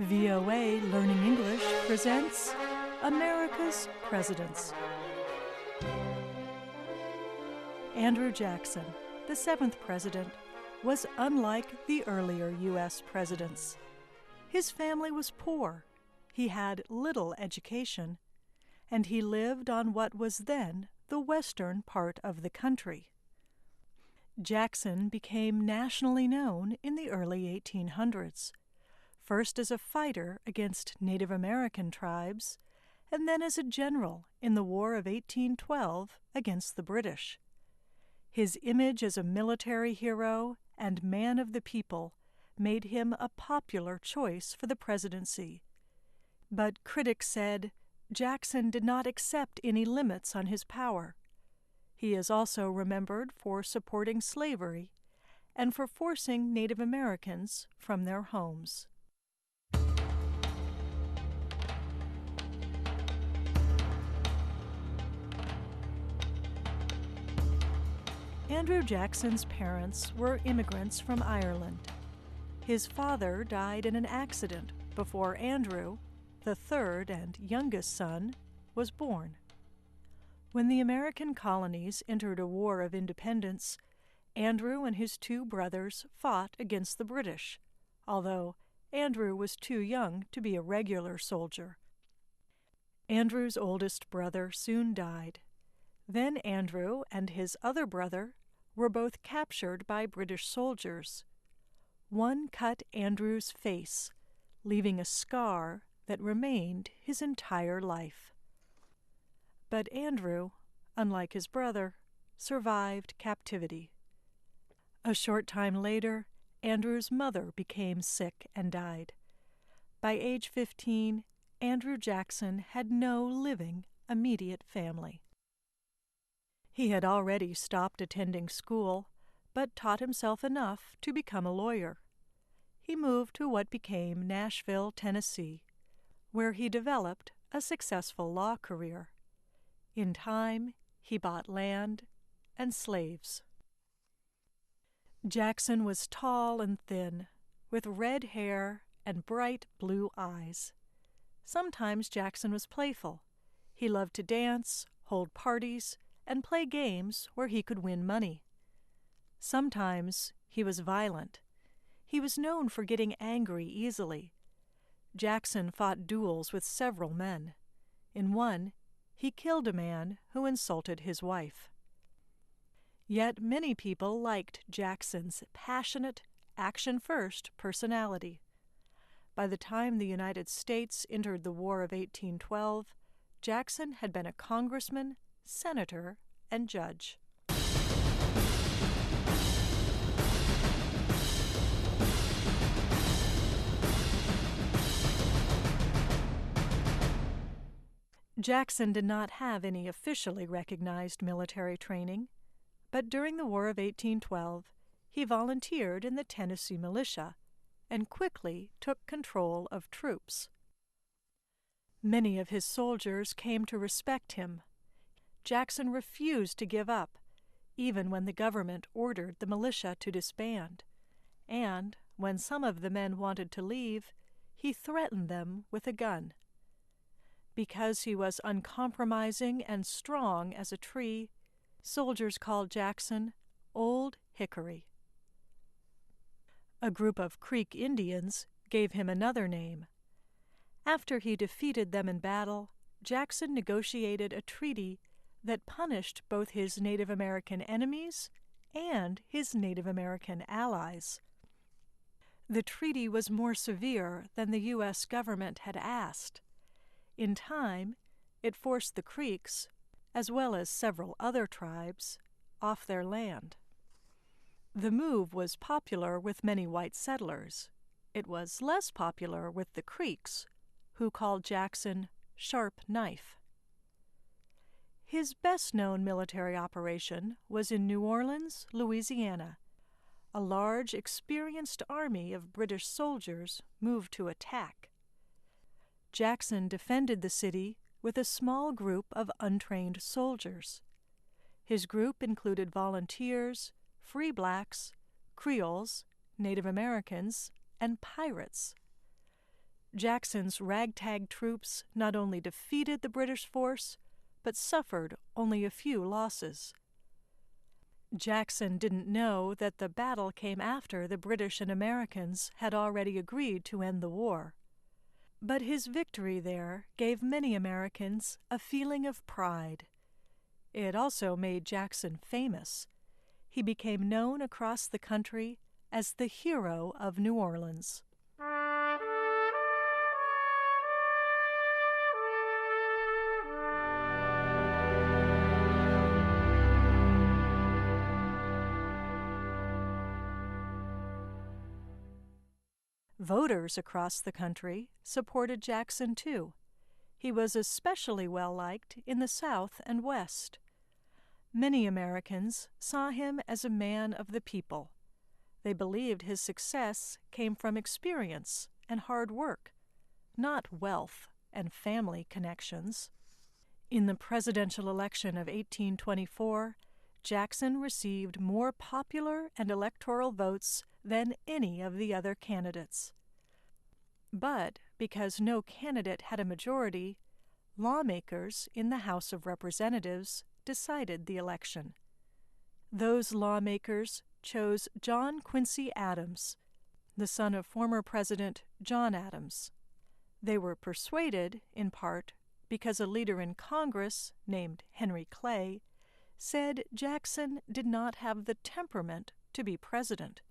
VOA Learning English presents America's Presidents. Andrew Jackson, the seventh president, was unlike the earlier U.S. presidents. His family was poor, he had little education, and he lived on what was then the western part of the country. Jackson became nationally known in the early 1800s, first as a fighter against Native American tribes, and then as a general in the War of 1812 against the British. His image as a military hero and man of the people made him a popular choice for the presidency. But critics said Jackson did not accept any limits on his power. He is also remembered for supporting slavery and for forcing Native Americans from their homes. Andrew Jackson's parents were immigrants from Ireland. His father died in an accident before Andrew, the third and youngest son, was born. When the American colonies entered a war of independence, Andrew and his two brothers fought against the British, although Andrew was too young to be a regular soldier. Andrew's oldest brother soon died. Then Andrew and his other brother were both captured by British soldiers. One cut Andrew's face, leaving a scar that remained his entire life. But Andrew, unlike his brother, survived captivity. A short time later, Andrew's mother became sick and died. By age 15, Andrew Jackson had no living immediate family. He had already stopped attending school, but taught himself enough to become a lawyer. He moved to what became Nashville, Tennessee, where he developed a successful law career. In time, he bought land and slaves. Jackson was tall and thin, with red hair and bright blue eyes. Sometimes Jackson was playful. He loved to dance, hold parties, and play games where he could win money. Sometimes he was violent. He was known for getting angry easily. Jackson fought duels with several men. In one, he killed a man who insulted his wife. Yet many people liked Jackson's passionate, action-first personality. By the time the United States entered the War of 1812, Jackson had been a congressman, senator, and judge. Jackson did not have any officially recognized military training, but during the War of 1812, he volunteered in the Tennessee militia and quickly took control of troops. Many of his soldiers came to respect him. Jackson refused to give up, even when the government ordered the militia to disband, and when some of the men wanted to leave, he threatened them with a gun. Because he was uncompromising and strong as a tree, soldiers called Jackson Old Hickory. A group of Creek Indians gave him another name. After he defeated them in battle, Jackson negotiated a treaty that punished both his Native American enemies and his Native American allies. The treaty was more severe than the U.S. government had asked. In time, it forced the Creeks, as well as several other tribes, off their land. The move was popular with many white settlers. It was less popular with the Creeks, who called Jackson Sharp Knife. His best-known military operation was in New Orleans, Louisiana. A large, experienced army of British soldiers moved to attack. Jackson defended the city with a small group of untrained soldiers. His group included volunteers, free blacks, Creoles, Native Americans, and pirates. Jackson's ragtag troops not only defeated the British force, but suffered only a few losses. Jackson didn't know that the battle came after the British and Americans had already agreed to end the war. But his victory there gave many Americans a feeling of pride. It also made Jackson famous. He became known across the country as the hero of New Orleans. Voters across the country supported Jackson too. He was especially well liked in the South and West. Many Americans saw him as a man of the people. They believed his success came from experience and hard work, not wealth and family connections. In the presidential election of 1824, Jackson received more popular and electoral votes than any of the other candidates. But because no candidate had a majority, lawmakers in the House of Representatives decided the election. Those lawmakers chose John Quincy Adams, the son of former President John Adams. They were persuaded, in part, because a leader in Congress, named Henry Clay, said Jackson did not have the temperament to be president.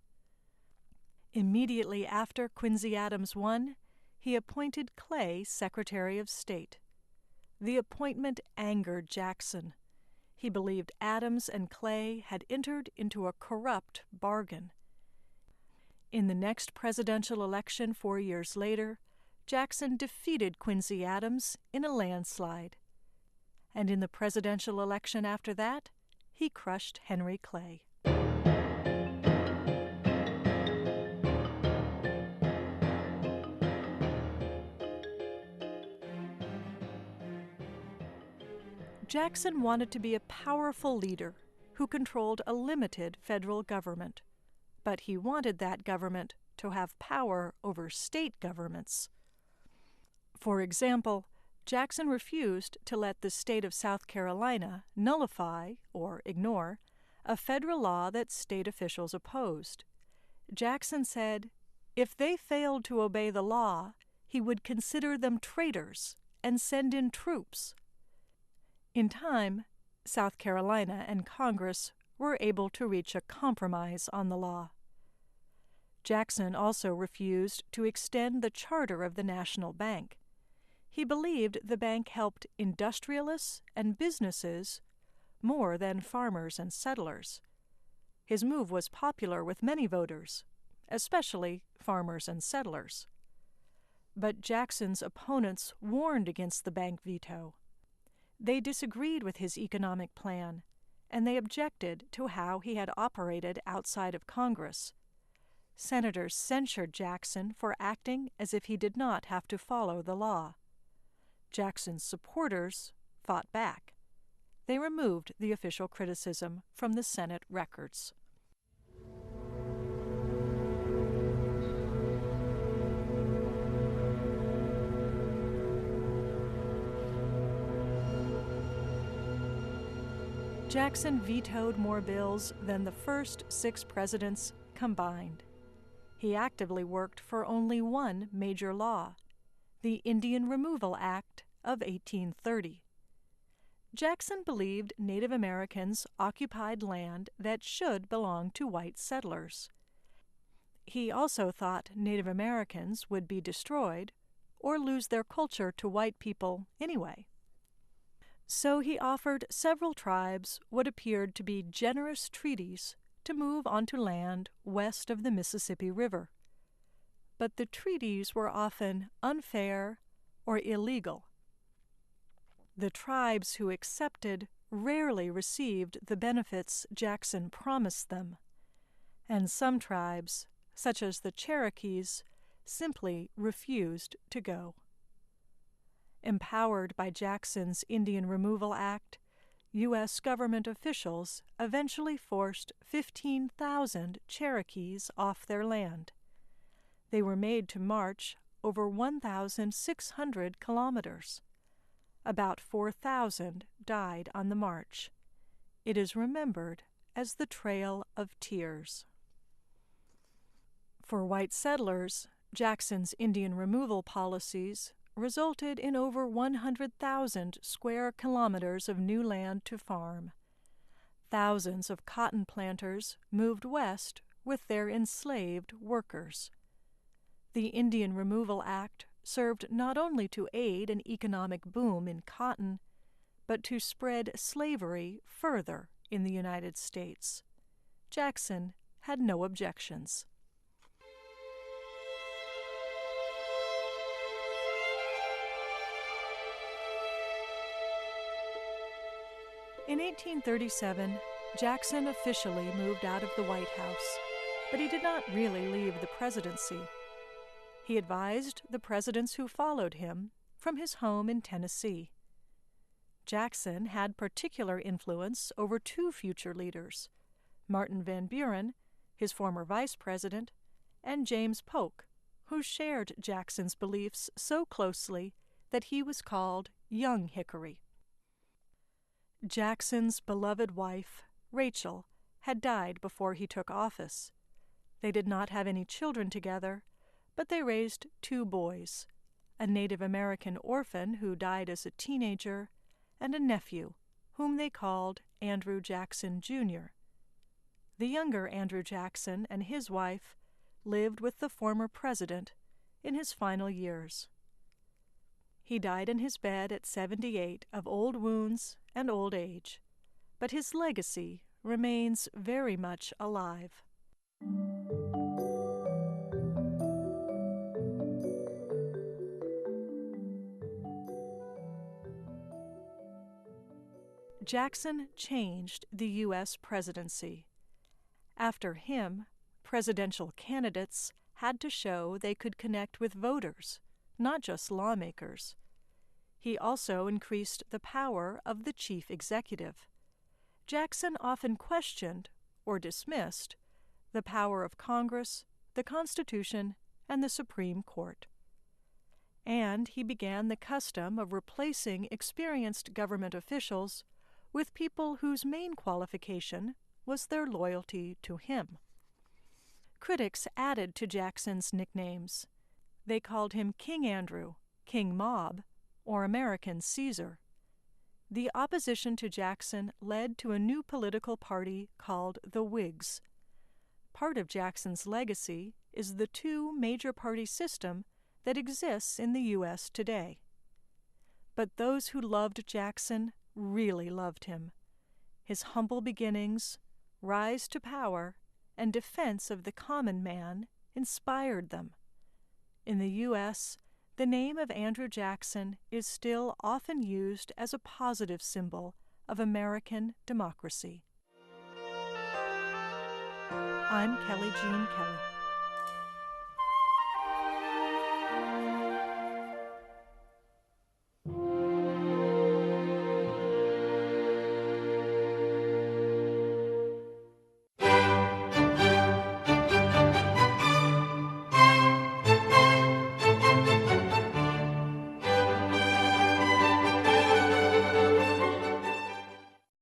Immediately after Quincy Adams won, he appointed Clay Secretary of State. The appointment angered Jackson. He believed Adams and Clay had entered into a corrupt bargain. In the next presidential election 4 years later, Jackson defeated Quincy Adams in a landslide. And in the presidential election after that, he crushed Henry Clay. Jackson wanted to be a powerful leader who controlled a limited federal government, but he wanted that government to have power over state governments. For example, Jackson refused to let the state of South Carolina nullify, or ignore, a federal law that state officials opposed. Jackson said if they failed to obey the law, he would consider them traitors and send in troops. In time, South Carolina and Congress were able to reach a compromise on the law. Jackson also refused to extend the charter of the National Bank. He believed the bank helped industrialists and businesses more than farmers and settlers. His move was popular with many voters, especially farmers and settlers. But Jackson's opponents warned against the bank veto. They disagreed with his economic plan, and they objected to how he had operated outside of Congress. Senators censured Jackson for acting as if he did not have to follow the law. Jackson's supporters fought back. They removed the official criticism from the Senate records. Jackson vetoed more bills than the first 6 presidents combined. He actively worked for only one major law, the Indian Removal Act of 1830. Jackson believed Native Americans occupied land that should belong to white settlers. He also thought Native Americans would be destroyed or lose their culture to white people anyway. So he offered several tribes what appeared to be generous treaties to move onto land west of the Mississippi River. But the treaties were often unfair or illegal. The tribes who accepted rarely received the benefits Jackson promised them, and some tribes, such as the Cherokees, simply refused to go. Empowered by Jackson's Indian Removal Act, U.S. government officials eventually forced 15,000 Cherokees off their land. They were made to march over 1,600 kilometers. About 4,000 died on the march. It is remembered as the Trail of Tears. For white settlers, Jackson's Indian removal policies resulted in over 100,000 square kilometers of new land to farm. Thousands of cotton planters moved west with their enslaved workers. The Indian Removal Act served not only to aid an economic boom in cotton, but to spread slavery further in the United States. Jackson had no objections. In 1837, Jackson officially moved out of the White House, but he did not really leave the presidency. He advised the presidents who followed him from his home in Tennessee. Jackson had particular influence over two future leaders, Martin Van Buren, his former vice president, and James Polk, who shared Jackson's beliefs so closely that he was called Young Hickory. Jackson's beloved wife, Rachel, had died before he took office. They did not have any children together, but they raised two boys, a Native American orphan who died as a teenager, and a nephew, whom they called Andrew Jackson, Jr. The younger Andrew Jackson and his wife lived with the former president in his final years. He died in his bed at 78 of old wounds and old age, but his legacy remains very much alive. Jackson changed the U.S. presidency. After him, presidential candidates had to show they could connect with voters, not just lawmakers. He also increased the power of the chief executive. Jackson often questioned, or dismissed, the power of Congress, the Constitution, and the Supreme Court. And he began the custom of replacing experienced government officials with people whose main qualification was their loyalty to him. Critics added to Jackson's nicknames. They called him King Andrew, King Mob, or American Caesar. The opposition to Jackson led to a new political party called the Whigs. Part of Jackson's legacy is the two major party system that exists in the U.S. today. But those who loved Jackson really loved him. His humble beginnings, rise to power, and defense of the common man inspired them. In the U.S., the name of Andrew Jackson is still often used as a positive symbol of American democracy. I'm Kelly Jean Kelly.